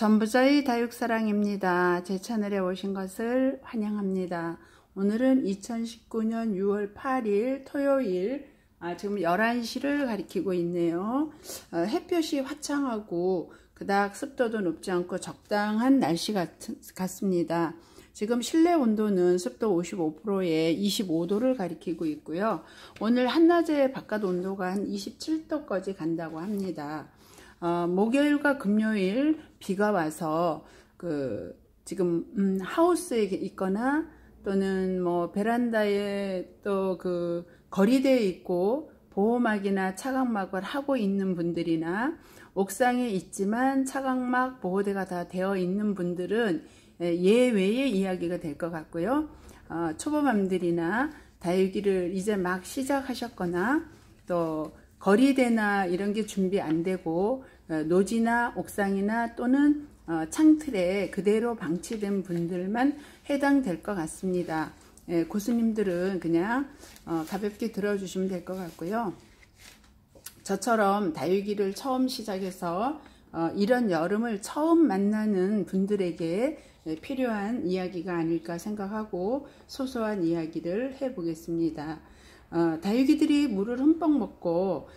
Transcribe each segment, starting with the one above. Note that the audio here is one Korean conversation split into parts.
전부자의 다육사랑입니다. 제 채널에 오신 것을 환영합니다. 오늘은 2019년 6월 8일 토요일 지금 11시를 가리키고 있네요. 햇볕이 화창하고 그닥 습도도 높지 않고 적당한 날씨 같습니다. 지금 실내 온도는 습도 55%에 25도를 가리키고 있고요. 오늘 한낮에 바깥 온도가 한 27도까지 간다고 합니다. 목요일과 금요일 비가 와서 지금 하우스에 있거나 또는 뭐 베란다에 또 거리되어 있고 보호막이나 차광막을 하고 있는 분들이나 옥상에 있지만 차광막 보호대가 다 되어 있는 분들은 예외의 이야기가 될 것 같고요. 초보맘들이나 다육이를 이제 막 시작하셨거나 또 거리대나 이런 게 준비 안 되고 노지나 옥상이나 또는 창틀에 그대로 방치된 분들만 해당될 것 같습니다. 고수님들은 그냥 가볍게 들어주시면 될 것 같고요. 저처럼 다육이를 처음 시작해서 이런 여름을 처음 만나는 분들에게 필요한 이야기가 아닐까 생각하고 소소한 이야기를 해보겠습니다. 다육이들이 물을 흠뻑 먹고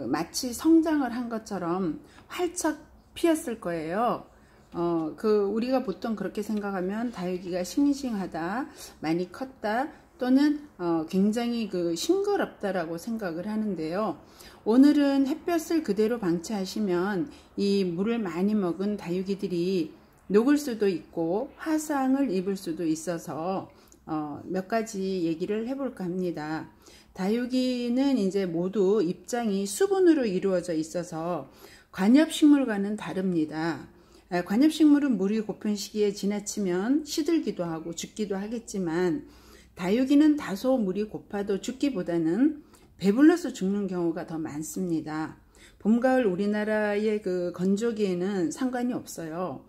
마치 성장을 한 것처럼 활짝 피었을 거예요. 우리가 보통 그렇게 생각하면 다육이가 싱싱하다, 많이 컸다, 또는 굉장히 싱그럽다라고 생각을 하는데요. 오늘은 햇볕을 그대로 방치하시면 이 물을 많이 먹은 다육이들이 녹을 수도 있고 화상을 입을 수도 있어서 몇 가지 얘기를 해볼까 합니다. 다육이는 이제 모두 입장이 수분으로 이루어져 있어서 관엽식물과는 다릅니다. 관엽식물은 물이 고픈 시기에 지나치면 시들기도 하고 죽기도 하겠지만 다육이는 다소 물이 고파도 죽기보다는 배불러서 죽는 경우가 더 많습니다. 봄, 가을 우리나라의 건조기에는 상관이 없어요.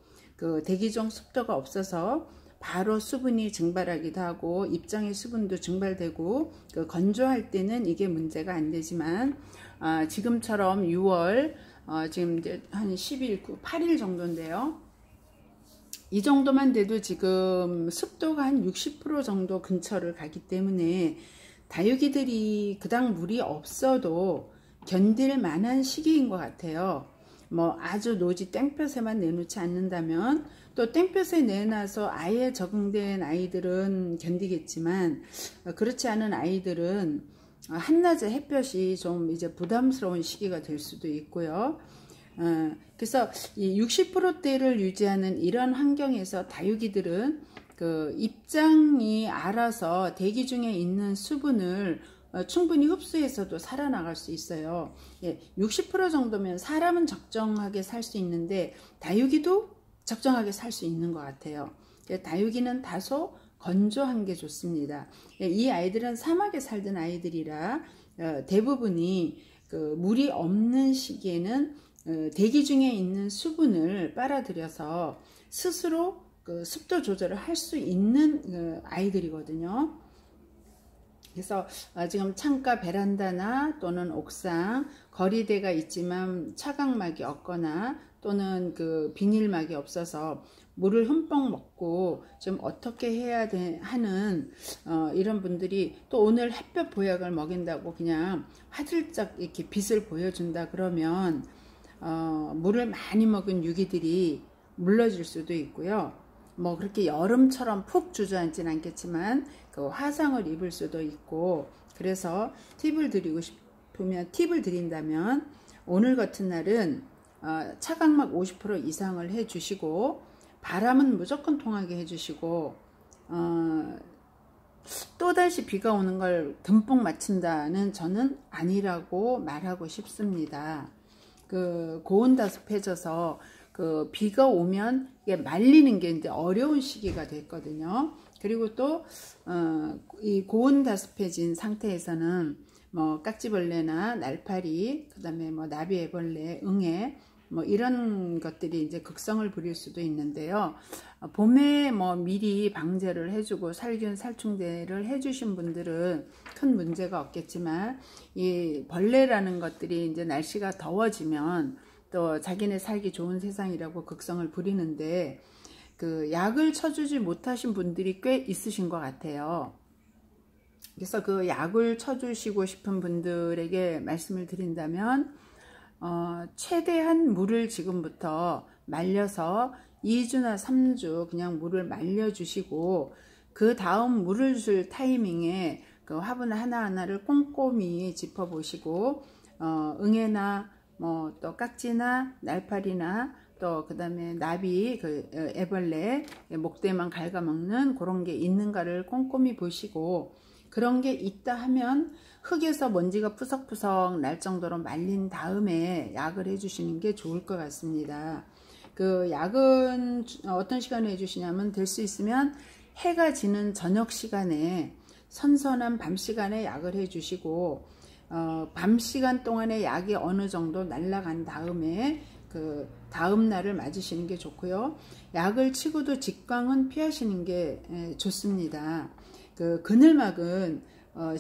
대기종 습도가 없어서 바로 수분이 증발하기도 하고 입장의 수분도 증발되고 건조할 때는 이게 문제가 안 되지만 지금처럼 6월 지금 이제 한 10일, 8일 정도인데요. 이 정도만 돼도 지금 습도가 한 60% 정도 근처를 가기 때문에 다육이들이 그닥 물이 없어도 견딜 만한 시기인 것 같아요. 뭐 아주 노지 땡볕에만 내놓지 않는다면 또 땡볕에 내놔서 아예 적응된 아이들은 견디겠지만 그렇지 않은 아이들은 한낮에 햇볕이 좀 이제 부담스러운 시기가 될 수도 있고요. 그래서 이 60%대를 유지하는 이런 환경에서 다육이들은 입장이 알아서 대기 중에 있는 수분을 충분히 흡수해서도 살아나갈 수 있어요. 60% 정도면 사람은 적정하게 살 수 있는데 다육이도 적정하게 살 수 있는 것 같아요. 다육이는 다소 건조한 게 좋습니다. 이 아이들은 사막에 살던 아이들이라 대부분이 물이 없는 시기에는 대기 중에 있는 수분을 빨아들여서 스스로 습도 조절을 할 수 있는 아이들이거든요. 그래서 지금 창가 베란다나 또는 옥상 거리대가 있지만 차광막이 없거나 또는 비닐막이 없어서 물을 흠뻑 먹고 좀 어떻게 해야 하는 이런 분들이 또 오늘 햇볕 보약을 먹인다고 그냥 화들짝 이렇게 빛을 보여준다 그러면 물을 많이 먹은 유기들이 물러질 수도 있고요. 뭐 그렇게 여름처럼 푹 주저앉진 않겠지만 화상을 입을 수도 있고, 그래서 팁을 드린다면 오늘 같은 날은 차광막 50% 이상을 해주시고 바람은 무조건 통하게 해주시고 또다시 비가 오는 걸 듬뿍 맞춘다는 저는 아니라고 말하고 싶습니다. 고온다습해져서 비가 오면 이게 말리는 게 이제 어려운 시기가 됐거든요. 그리고 또 이 고온다습해진 상태에서는 뭐 깍지벌레나 날파리, 그다음에 뭐 나비애벌레, 응애 뭐 이런 것들이 이제 극성을 부릴 수도 있는데요. 봄에 뭐 미리 방제를 해주고 살균 살충제를 해주신 분들은 큰 문제가 없겠지만 이 벌레라는 것들이 이제 날씨가 더워지면 또 자기네 살기 좋은 세상이라고 극성을 부리는데 그 약을 쳐주지 못하신 분들이 꽤 있으신 것 같아요. 그래서 그 약을 쳐주시고 싶은 분들에게 말씀을 드린다면 최대한 물을 지금부터 말려서 2주나 3주 그냥 물을 말려주시고 그 다음 물을 줄 타이밍에 그 화분 하나하나를 꼼꼼히 짚어보시고 응애나 뭐 또 깍지나 날파리나 또 그 다음에 나비, 그 애벌레, 목대만 갉아먹는 그런 게 있는가를 꼼꼼히 보시고 그런 게 있다 하면 흙에서 먼지가 푸석푸석 날 정도로 말린 다음에 약을 해주시는 게 좋을 것 같습니다. 그 약은 어떤 시간에 해주시냐면 될 수 있으면 해가 지는 저녁 시간에 선선한 밤 시간에 약을 해주시고 밤 시간 동안에 약이 어느 정도 날아간 다음에 그 다음 날을 맞으시는 게 좋고요. 약을 치고도 직광은 피하시는 게 좋습니다. 그 그늘막은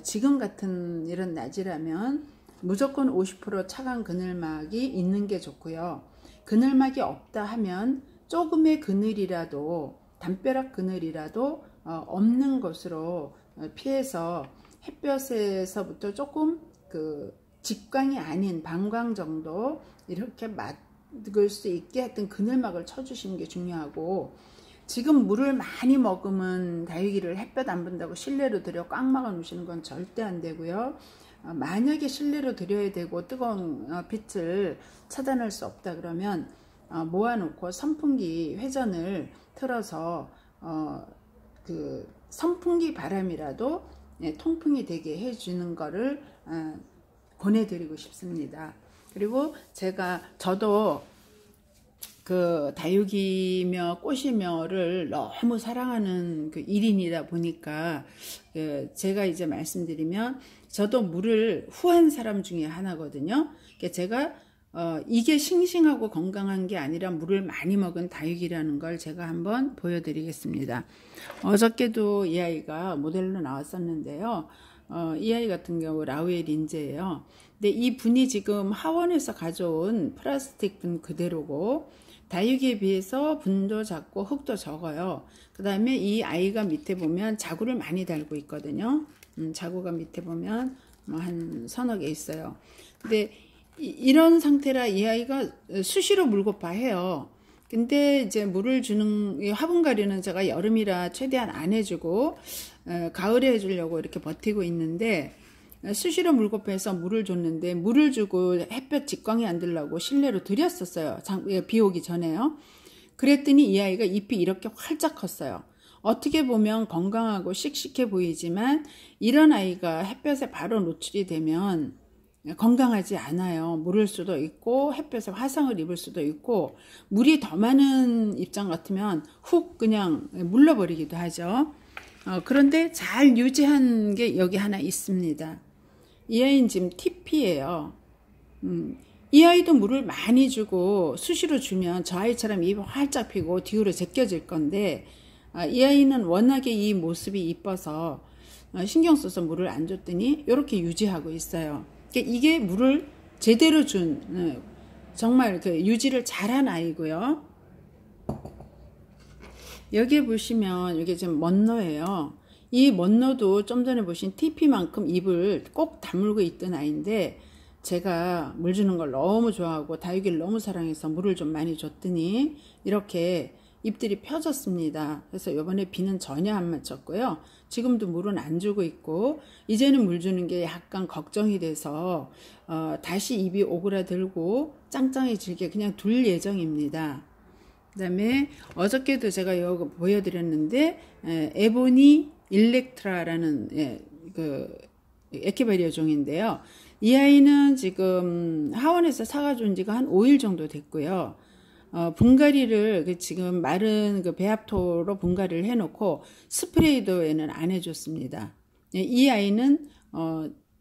지금 같은 이런 낮이라면 무조건 50% 차광 그늘막이 있는 게 좋고요. 그늘막이 없다 하면 조금의 그늘이라도 담벼락 그늘이라도 없는 것으로 피해서 햇볕에서부터 조금 그 직광이 아닌 반광 정도 이렇게 막을 수 있게 하여튼 그늘막을 쳐주시는 게 중요하고 지금 물을 많이 머금은 다육이를 햇볕 안 본다고 실내로 들여 꽉 막아 놓으시는 건 절대 안 되고요. 만약에 실내로 들여야 되고 뜨거운 빛을 차단할 수 없다 그러면 모아놓고 선풍기 회전을 틀어서 그 선풍기 바람이라도 통풍이 되게 해주는 거를 권해드리고 싶습니다. 그리고 저도 그 다육이며 꽃이며를 너무 사랑하는 그 일인이다 보니까 제가 이제 말씀드리면 저도 물을 후한 사람 중에 하나거든요. 제가 이게 싱싱하고 건강한 게 아니라 물을 많이 먹은 다육이라는 걸 제가 한번 보여드리겠습니다. 어저께도 이 아이가 모델로 나왔었는데요. 이 아이 같은 경우 라우엘 인재예요. 근데 이 분이 지금 하원에서 가져온 플라스틱 분 그대로고 다육이에 비해서 분도 작고 흙도 적어요. 그 다음에 이 아이가 밑에 보면 자구를 많이 달고 있거든요. 자구가 밑에 보면 뭐 한 서너 개 있어요. 근데 이런 상태라 이 아이가 수시로 물고파 해요. 근데 이제 물을 주는 화분가리는 제가 여름이라 최대한 안 해주고 가을에 해주려고 이렇게 버티고 있는데 수시로 물고파해서 물을 줬는데 물을 주고 햇볕 직광이 안 들라고 실내로 들였었어요. 비 오기 전에요. 그랬더니 이 아이가 잎이 이렇게 활짝 컸어요. 어떻게 보면 건강하고 씩씩해 보이지만 이런 아이가 햇볕에 바로 노출이 되면 건강하지 않아요. 물을 수도 있고 햇볕에 화상을 입을 수도 있고 물이 더 많은 입장 같으면 훅 그냥 물러버리기도 하죠. 그런데 잘 유지한 게 여기 하나 있습니다. 이 아이는 지금 TP예요. 이 아이도 물을 많이 주고 수시로 주면 저 아이처럼 입이 활짝 피고 뒤로 제껴질 건데 이 아이는 워낙에 이 모습이 이뻐서 신경 써서 물을 안 줬더니 이렇게 유지하고 있어요. 이게 물을 제대로 준 정말 그 유지를 잘한 아이고요. 여기에 보시면 이게 지금 먼노예요. 이 먼노도 좀 전에 보신 TP만큼 입을 꼭 다물고 있던 아이인데 제가 물 주는 걸 너무 좋아하고 다육이를 너무 사랑해서 물을 좀 많이 줬더니 이렇게 잎들이 펴졌습니다. 그래서 이번에 비는 전혀 안 맞췄고요. 지금도 물은 안 주고 있고 이제는 물 주는 게 약간 걱정이 돼서 다시 잎이 오그라들고 짱짱해지게 그냥 둘 예정입니다. 그 다음에 어저께도 제가 이거 보여드렸는데 에보니 일렉트라라는 그 에케바리아 종인데요. 이 아이는 지금 하원에서 사가지고 온 지가 한 5일 정도 됐고요. 분갈이를 지금 마른 그 배합토로 분갈이를 해놓고 스프레이도에는 안 해줬습니다. 이 아이는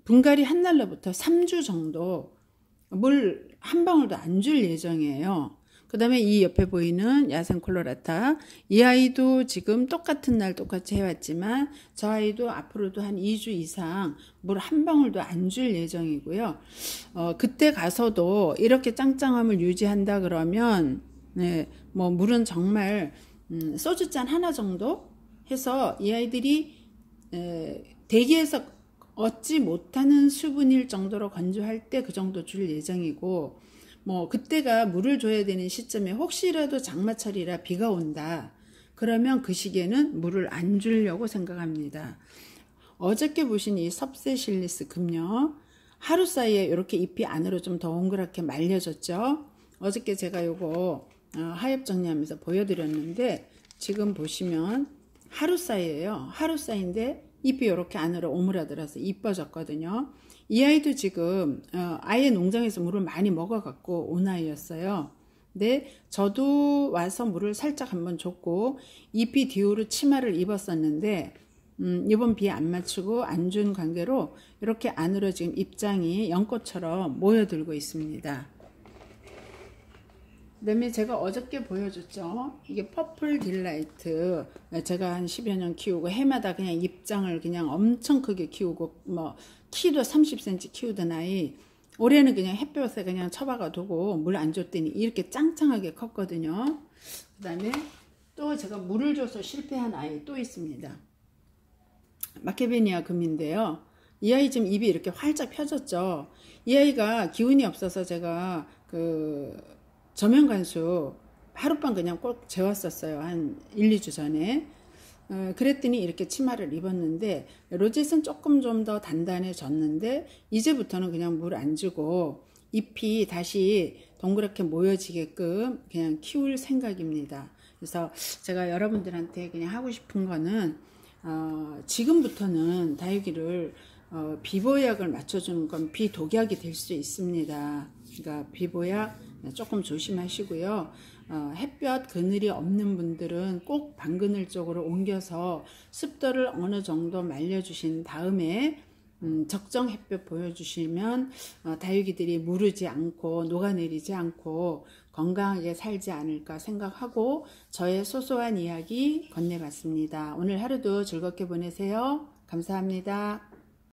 분갈이 한 날로부터 3주 정도 물 한 방울도 안 줄 예정이에요. 그 다음에 이 옆에 보이는 야생 콜로라타, 이 아이도 지금 똑같은 날 똑같이 해왔지만 저 아이도 앞으로도 한 2주 이상 물 한 방울도 안 줄 예정이고요. 그때 가서도 이렇게 짱짱함을 유지한다 그러면 네, 뭐 물은 정말 소주잔 하나 정도 해서 이 아이들이 대기에서 얻지 못하는 수분일 정도로 건조할 때 그 정도 줄 예정이고, 뭐 그때가 물을 줘야 되는 시점에 혹시라도 장마철이라 비가 온다 그러면 그 시기에는 물을 안 주려고 생각합니다. 어저께 보신 이 섭세실리스 금요, 하루 사이에 이렇게 잎이 안으로 좀 더 동그랗게 말려졌죠. 어저께 제가 요거 하엽 정리하면서 보여드렸는데 지금 보시면 하루 사이에요. 하루 사이인데 잎이 이렇게 안으로 오므라들어서 이뻐졌거든요. 이 아이도 지금 아예 농장에서 물을 많이 먹어갖고 온 아이였어요. 근데 저도 와서 물을 살짝 한번 줬고 잎이 뒤로 치마를 입었었는데 이번 비 안 맞추고 안 준 관계로 이렇게 안으로 지금 잎장이 연꽃처럼 모여들고 있습니다. 그 다음에 제가 어저께 보여줬죠. 이게 퍼플 딜라이트. 제가 한 10여 년 키우고 해마다 그냥 잎장을 그냥 엄청 크게 키우고 뭐 키도 30cm 키우던 아이, 올해는 그냥 햇볕에 그냥 처박아 두고 물 안 줬더니 이렇게 짱짱하게 컸거든요. 그 다음에 또 제가 물을 줘서 실패한 아이 또 있습니다. 마케베니아 금인데요. 이 아이 지금 입이 이렇게 활짝 펴졌죠. 이 아이가 기운이 없어서 제가 저면간수 하룻밤 그냥 꼭 재웠었어요. 한 1, 2주 전에. 그랬더니 이렇게 치마를 입었는데 로젯은 조금 좀 더 단단해졌는데 이제부터는 그냥 물 안 주고 잎이 다시 동그랗게 모여지게끔 그냥 키울 생각입니다. 그래서 제가 여러분들한테 그냥 하고 싶은 거는 지금부터는 다육이를 비보약을 맞춰주는 건 비독약이 될 수 있습니다. 그러니까 비보약 조금 조심하시고요. 햇볕 그늘이 없는 분들은 꼭 반그늘 쪽으로 옮겨서 습도를 어느 정도 말려주신 다음에 적정 햇볕 보여주시면 다육이들이 무르지 않고 녹아내리지 않고 건강하게 살지 않을까 생각하고 저의 소소한 이야기 건네봤습니다. 오늘 하루도 즐겁게 보내세요. 감사합니다.